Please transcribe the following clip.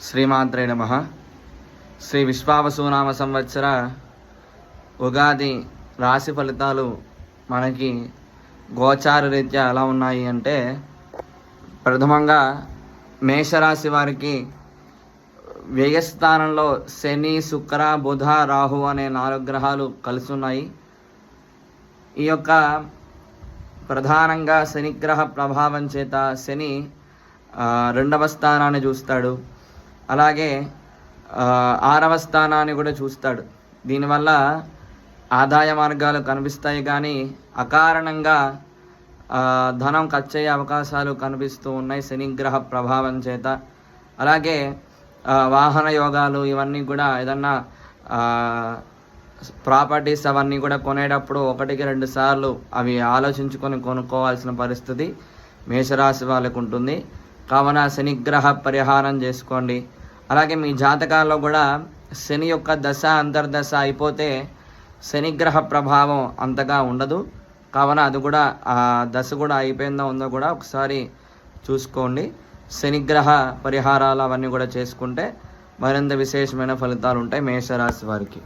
శ్రీమాత్రే నమః. శ్రీ విశ్వావసునామ సంవత్సర ఉగాది రాశి ఫలితాలు మనకి గోచార రీత్యా ఎలా ఉన్నాయి అంటే, ప్రథమంగా మేషరాశి వారికి వ్యయస్థానంలో శని, శుక్ర, బుధ, రాహు అనే 4 గ్రహాలు కలిసి ఉన్నాయి. ఈ యొక్క ప్రధానంగా శనిగ్రహ ప్రభావం చేత శని 2వ స్థానాన్ని చూస్తాడు, అలాగే 6వ స్థానాన్ని కూడా చూస్తాడు. దీనివల్ల ఆదాయ మార్గాలు కనిపిస్తాయి, కానీ అకారణంగా ధనం ఖర్చు అయ్యే అవకాశాలు కనిపిస్తూ ఉన్నాయి శనిగ్రహ ప్రభావం చేత. అలాగే వాహన యోగాలు ఇవన్నీ కూడా, ఏదన్నా ప్రాపర్టీస్ అవన్నీ కూడా కొనేటప్పుడు 1-2 సార్లు అవి ఆలోచించుకొని కొనుక్కోవాల్సిన పరిస్థితి మేషరాశి వాళ్ళకు ఉంటుంది. కావున శనిగ్రహ పరిహారం చేసుకోండి. అలాగే మీ జాతకాల్లో కూడా శని యొక్క దశ అంతర్దశ అయిపోతే శనిగ్రహ ప్రభావం అంతగా ఉండదు. కావున అది కూడా ఆ దశ కూడా అయిపోయిందో ఉందో కూడా ఒకసారి చూసుకోండి. శనిగ్రహ పరిహారాలు అవన్నీ కూడా చేసుకుంటే మరింత విశేషమైన ఫలితాలు ఉంటాయి మేషరాశి వారికి.